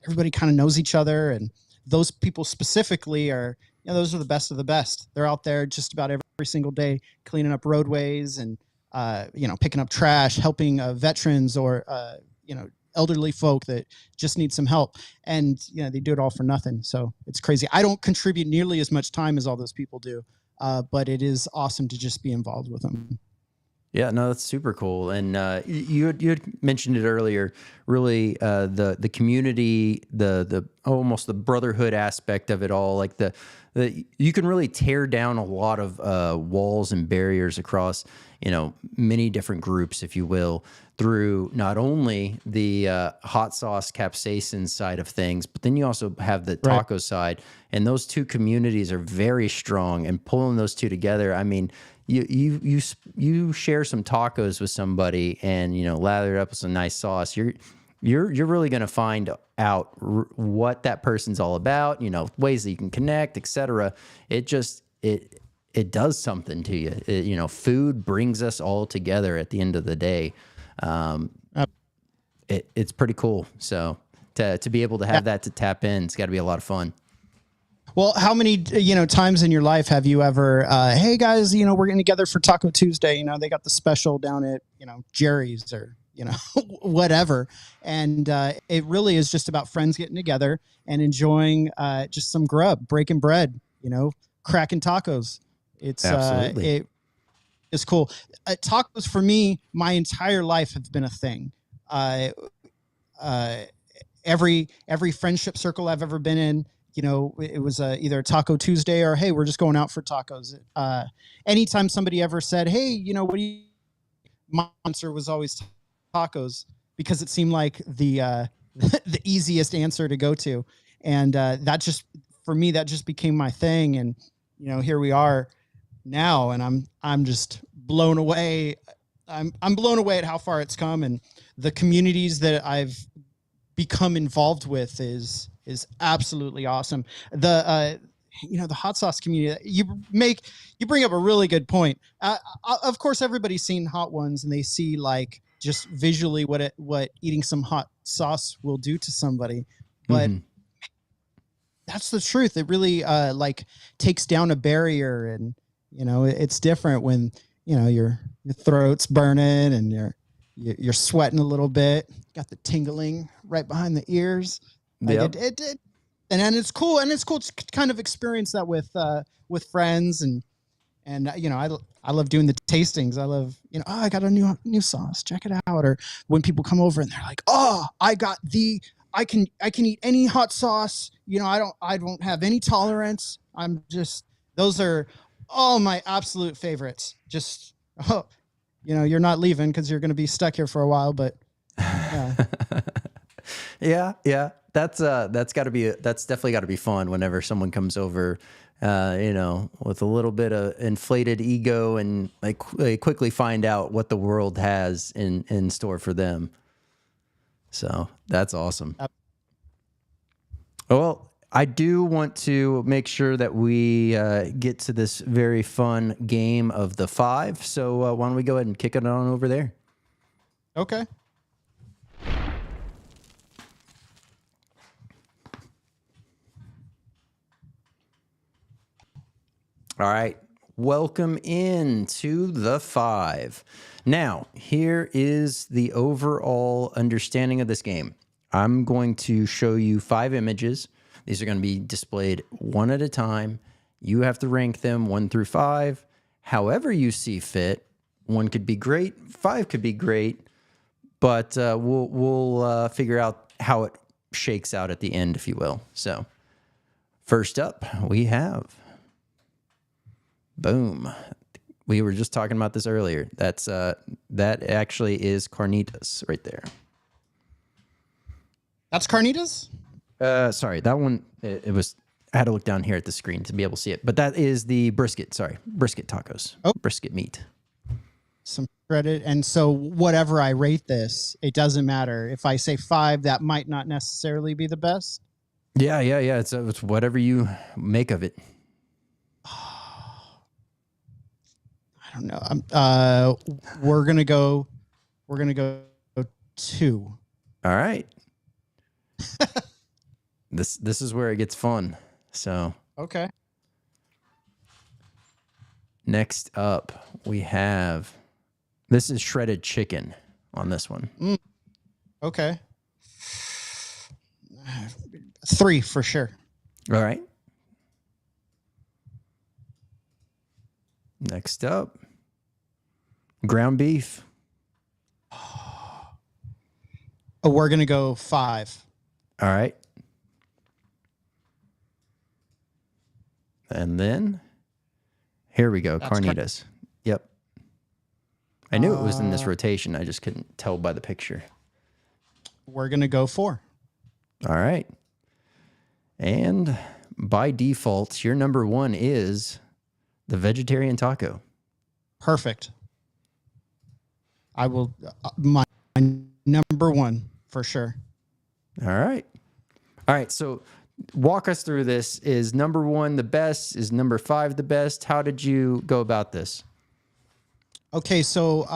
everybody kind of knows each other, and those people specifically are those are the best of the best. They're out there just about every single day cleaning up roadways and picking up trash, helping veterans or elderly folk that just need some help, and they do it all for nothing. So it's crazy. I don't contribute nearly as much time as all those people do, but it is awesome to just be involved with them. Yeah, no, that's super cool. And you had mentioned it earlier. Really, the community, the almost the brotherhood aspect of it all. Like you can really tear down a lot of walls and barriers across many different groups, if you will, through not only the hot sauce capsaicin side of things, but then you also have the taco side, and those two communities are very strong. And pulling those two together, I mean. You share some tacos with somebody and lather it up with some nice sauce. You're really going to find out what that person's all about. Ways that you can connect, etc. It it does something to you. Food brings us all together at the end of the day. It's pretty cool. So to be able to have that to tap in, it's got to be a lot of fun. Well, how many, times in your life have you ever, hey guys, we're getting together for Taco Tuesday. They got the special down at, Jerry's or, whatever. And it really is just about friends getting together and enjoying just some grub, breaking bread, cracking tacos. It's Absolutely. it's cool. Tacos for me, my entire life have been a thing. Every friendship circle I've ever been in, it was either Taco Tuesday or, hey, we're just going out for tacos. Anytime somebody ever said, hey, what do you, my answer was always tacos, because it seemed like the the easiest answer to go to. And that just, for me, that just became my thing. And, here we are now, and I'm just blown away. I'm blown away at how far it's come, and the communities that I've become involved with is absolutely awesome. The the hot sauce community, you bring up a really good point. Of course, everybody's seen Hot Ones, and they see like just visually what eating some hot sauce will do to somebody, but that's the truth. It really like takes down a barrier, and it's different when your throat's burning and you're sweating a little bit, got the tingling right behind the ears. Like Yep. and then it's cool to kind of experience that with friends, and I love doing the tastings. I love, oh, I got a new sauce, check it out. Or when people come over and they're like, oh, I can eat any hot sauce. I don't have any tolerance. Those are all my absolute favorites. Just, you're not leaving because you're going to be stuck here for a while, but yeah. That's definitely got to be fun whenever someone comes over, with a little bit of inflated ego, and they quickly find out what the world has in store for them. So that's awesome. Well, I do want to make sure that we get to this very fun game of the 5. So why don't we go ahead and kick it on over there? Okay. All right. Welcome in to the 5. Now, here is the overall understanding of this game. I'm going to show you 5 images. These are going to be displayed one at a time. You have to rank them 1 through 5. However you see fit. 1 could be great, 5 could be great, but we'll figure out how it shakes out at the end, if you will. So, first up, we have... Boom. We were just talking about this earlier. That actually is carnitas right there. That's carnitas? Sorry, that one, it was, I had to look down here at the screen to be able to see it. But that is the brisket, brisket tacos. Oh. Brisket meat. Some credit. And so whatever I rate this, it doesn't matter. If I say 5, that might not necessarily be the best. Yeah. It's whatever you make of it. I don't know. We're gonna go 2. All right. This is where it gets fun. So okay. Next up, we have, this is shredded chicken on this one. Okay. 3 for sure. All right. Next up, ground beef. Oh, we're going to go 5. All right. And then here we go. That's carnitas. Yep. I knew it was in this rotation. I just couldn't tell by the picture. We're going to go 4. All right. And by default, your number 1 is the vegetarian taco. Perfect. I will, my number 1 for sure. All right. So walk us through this. Is number 1 the best? Is number 5 the best? How did you go about this? Okay, so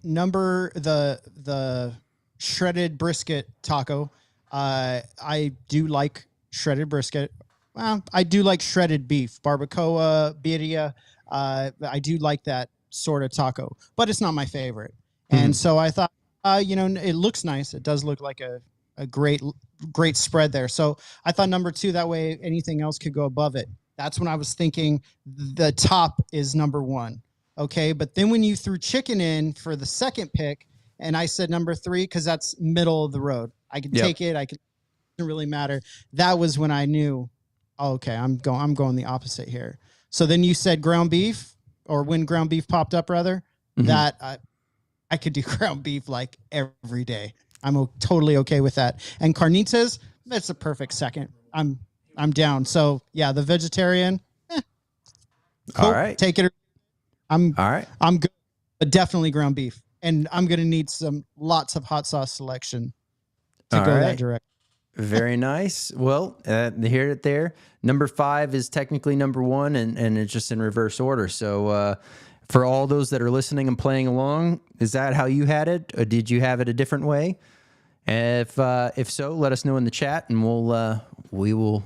the shredded brisket taco. I do like shredded brisket. Well, I do like shredded beef, barbacoa, birria. I do like that sort of taco, but it's not my favorite. And so I thought, it looks nice. It does look like a great spread there. So I thought number 2, that way anything else could go above it. That's when I was thinking the top is number 1. Okay, but then when you threw chicken in for the second pick, and I said number 3 because that's middle of the road. I could take it. It doesn't really matter. That was when I knew, okay, I'm going the opposite here. So then you said ground beef, or when ground beef popped up, rather, that I could do ground beef like every day. I'm totally okay with that. And carnitas, that's a perfect second. I'm down. So yeah, the vegetarian. Cool. All right, take it. All right. I'm good, but definitely ground beef, and I'm gonna need lots of hot sauce selection to go that direction. Very nice. Well, hear it there. Number 5 is technically number 1, and it's just in reverse order. So for all those that are listening and playing along, is that how you had it, or did you have it a different way? If so, let us know in the chat, and we will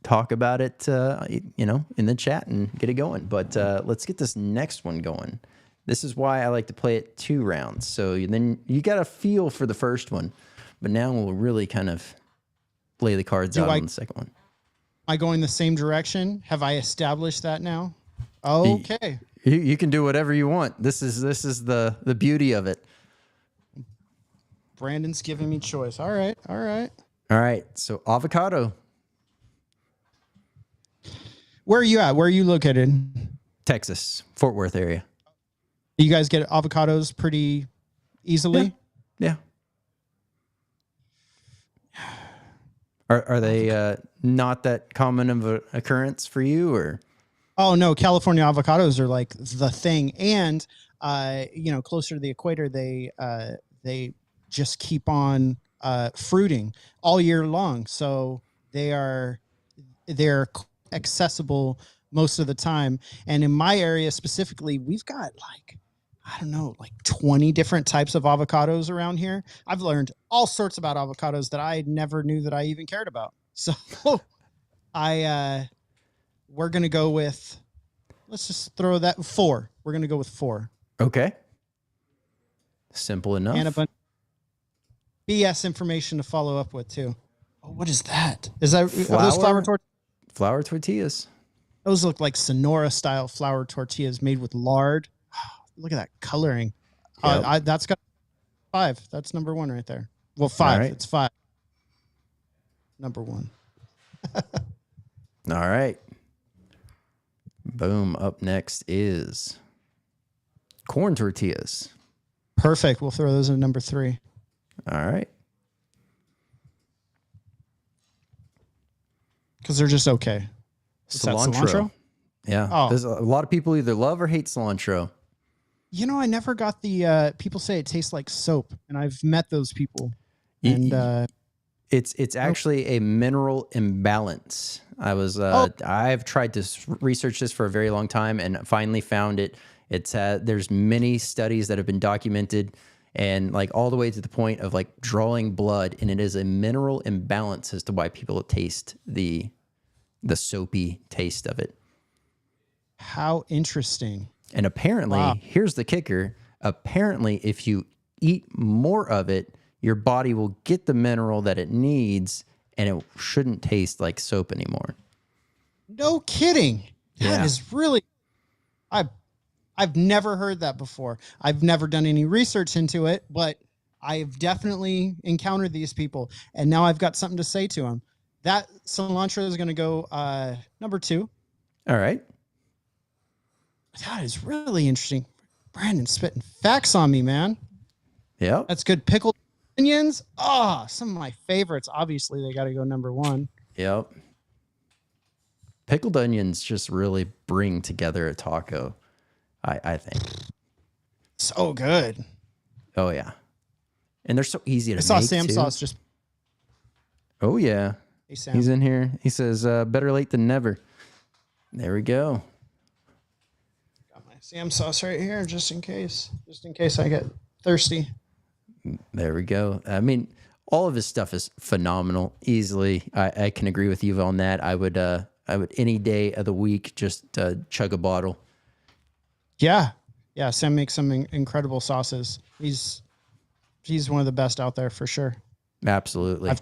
talk about it, in the chat and get it going. But let's get this next one going. This is why I like to play it 2 rounds. So then you got a feel for the first one, but now we'll really kind of lay the cards out on the second one. Am I going the same direction? Have I established that now? Okay. You can do whatever you want. This is the beauty of it. Brandon's giving me choice. All right. All right. So avocado. Where are you at? Where are you located? Texas, Fort Worth area. You guys get avocados pretty easily? Yeah. Are they not that common of an occurrence for you, or? Oh no, California avocados are like the thing, and closer to the equator, they just keep on fruiting all year long. So they're accessible most of the time. And in my area specifically, we've got like 20 different types of avocados around here. I've learned all sorts about avocados that I never knew that I even cared about. So we're going to go with, let's just throw that 4. We're going to go with 4. Okay. Simple enough. And a bunch of BS information to follow up with too. Oh, what is that? Are those flour tortillas? Flour tortillas. Those look like Sonora style flour tortillas made with lard. Look at that coloring. Yep. That's got 5. That's number 1 right there. Well, 5. Right. It's 5. Number 1. All right. Boom. Up next is corn tortillas. Perfect. We'll throw those in number 3. All right. Because they're just okay. Cilantro. Yeah. Oh. There's a lot of people either love or hate cilantro. I never got the people say it tastes like soap, and I've met those people. And it's actually a mineral imbalance. I've tried to research this for a very long time and finally found it. It's there's many studies that have been documented, and like all the way to the point of like drawing blood, and it is a mineral imbalance as to why people taste the soapy taste of it. How interesting. And apparently, here's the kicker. Apparently, if you eat more of it, your body will get the mineral that it needs, and it shouldn't taste like soap anymore. No kidding. That is really... I've never heard that before. I've never done any research into it, but I've definitely encountered these people, and now I've got something to say to them. That cilantro is going to go number 2. All right. That is really interesting. Brandon spitting facts on me, man. Yeah. That's good. Pickled onions. Oh, some of my favorites. Obviously, they got to go number 1. Yep. Pickled onions just really bring together a taco, I think. So good. Oh, yeah. And they're so easy to make, I saw Sam too. Sauce just... Oh, yeah. Hey, Sam. He's in here. He says, better late than never. There we go. Got my Sam sauce right here, just in case I get thirsty. There we go. I mean, all of his stuff is phenomenal. Easily, I can agree with you on that. I would any day of the week just chug a bottle. Yeah. Sam makes some incredible sauces. He's one of the best out there for sure. Absolutely. I've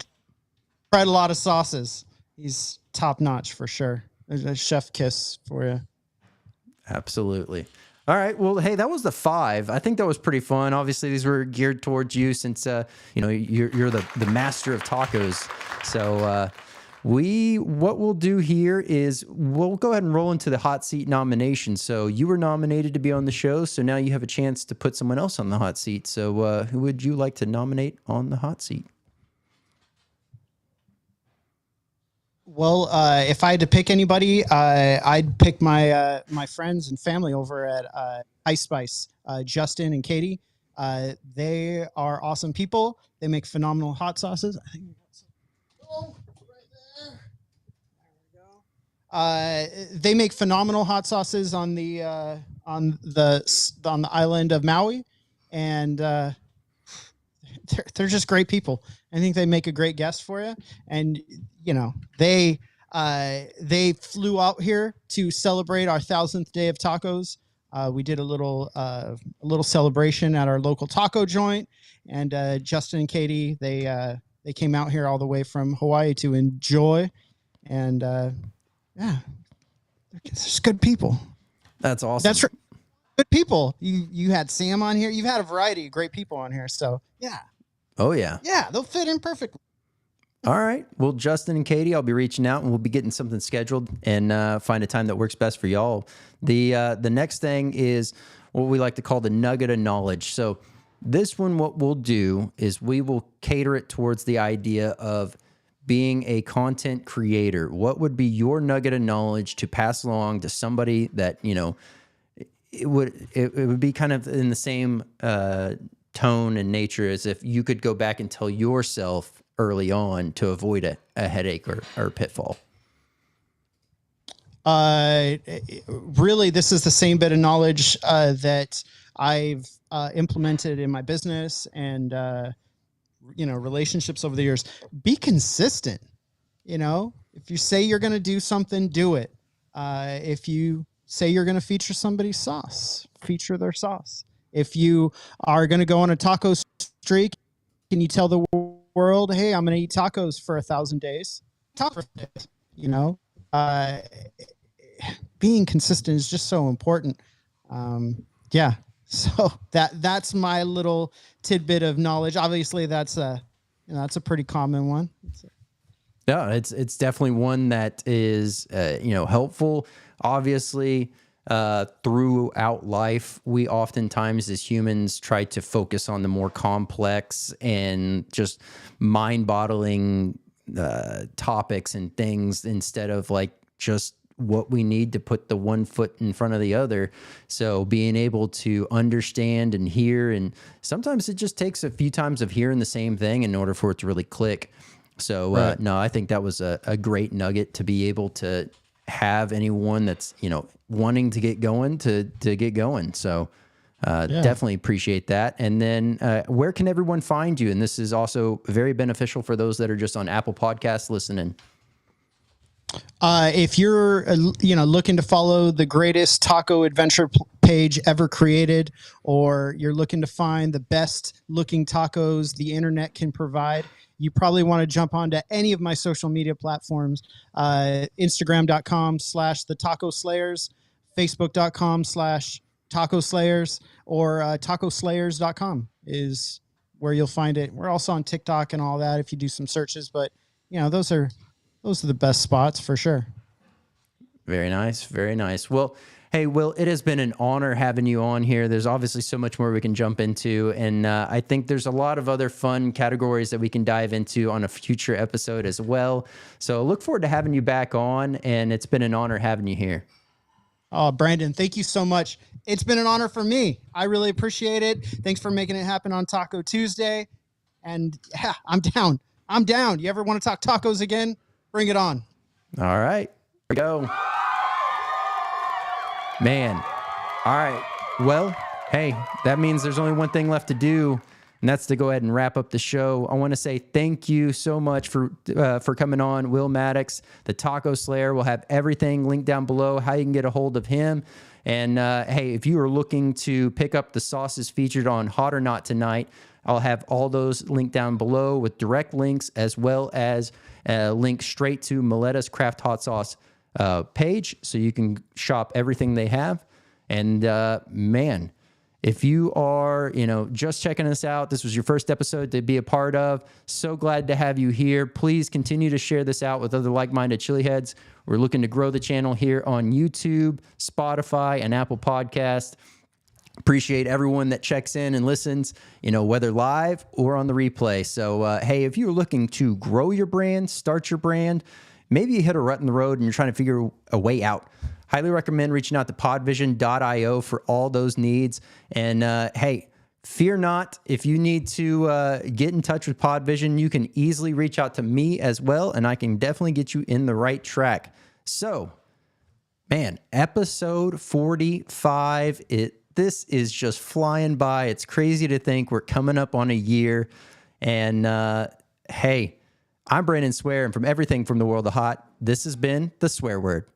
tried a lot of sauces. He's top notch for sure. There's a chef kiss for you. Absolutely. All right. Well, hey, that was the 5. I think that was pretty fun. Obviously, these were geared towards you since you're the master of tacos. So what we'll do here is we'll go ahead and roll into the hot seat nomination. So you were nominated to be on the show, so now you have a chance to put someone else on the hot seat. So who would you like to nominate on the hot seat? Well, if I had to pick anybody, I'd pick my my friends and family over at Ice Spice, Justin and Katie. They are awesome people. They make phenomenal hot sauces. I think we got some right there. They make phenomenal hot sauces on the island of Maui, and they're just great people. I think they make a great guest for you. And they flew out here to celebrate our 1,000th day of tacos. We did a little celebration at our local taco joint, and Justin and Katie they came out here all the way from Hawaii to enjoy. And they're just good people. That's awesome. That's good people. You had Sam on here. You've had a variety of great people on here. So yeah. Oh yeah. Yeah, they'll fit in perfectly. All right. Well, Justin and Katie, I'll be reaching out and we'll be getting something scheduled and find a time that works best for y'all. The next thing is what we like to call the nugget of knowledge. So this one, what we'll do is we will cater it towards the idea of being a content creator. What would be your nugget of knowledge to pass along to somebody that, it would be kind of in the same tone and nature as if you could go back and tell yourself early on to avoid a headache or pitfall? Really, this is the same bit of knowledge that I've implemented in my business and relationships over the years. Be consistent. If you say you're going to do something, do it. If you say you're going to feature somebody's sauce, feature their sauce. If you are going to go on a taco streak, can you tell the world, hey, I'm going to eat tacos for 1,000 days? Being consistent is just so important. So that's my little tidbit of knowledge. Obviously, that's a pretty common one. Yeah, it's definitely one that is helpful. Obviously, throughout life, we oftentimes as humans try to focus on the more complex and just mind-boggling topics and things instead of like just what we need to put the one foot in front of the other. So being able to understand and hear, and sometimes it just takes a few times of hearing the same thing in order for it to really click. So right. No, I think that was a great nugget to be able to have anyone that's, wanting to get going to get going. So definitely appreciate that. And then where can everyone find you? And this is also very beneficial for those that are just on Apple Podcasts listening. If you're, looking to follow the greatest taco adventure page ever created, or you're looking to find the best looking tacos the internet can provide, you probably want to jump onto any of my social media platforms, Instagram.com/the Taco Slayers, Facebook.com/Taco Slayers, or tacoslayers.com is where you'll find it. We're also on TikTok and all that if you do some searches, but those are the best spots for sure. Very nice. Very nice. Well, hey, Will, it has been an honor having you on here. There's obviously so much more we can jump into, and I think there's a lot of other fun categories that we can dive into on a future episode as well. So look forward to having you back on, and it's been an honor having you here. Oh, Brandon, thank you so much. It's been an honor for me. I really appreciate it. Thanks for making it happen on Taco Tuesday. And yeah, I'm down. You ever want to talk tacos again? Bring it on. All right. Here we go. Man. All right. Well, hey, that means there's only one thing left to do, and that's to go ahead and wrap up the show. I want to say thank you so much for coming on, Will Mattox, the Taco Slayer. We'll have everything linked down below, how you can get a hold of him. And hey, if you are looking to pick up the sauces featured on Hot or Not tonight, I'll have all those linked down below with direct links, as well as a link straight to Maletta's Craft Hot Sauce page, so you can shop everything they have. And man, if you are, just checking us out, this was your first episode to be a part of, so glad to have you here. Please continue to share this out with other like-minded chili heads. We're looking to grow the channel here on YouTube, Spotify, and Apple Podcast. Appreciate everyone that checks in and listens, whether live or on the replay. So, hey, if you're looking to grow your brand, start your brand, maybe you hit a rut in the road and you're trying to figure a way out, highly recommend reaching out to podvision.io for all those needs. And hey, fear not. If you need to get in touch with Podvision, you can easily reach out to me as well, and I can definitely get you in the right track. So, man, episode 45, this is just flying by. It's crazy to think we're coming up on a year. And hey, I'm Brandon Swear, and from everything from the world of hot, this has been The Swear Word.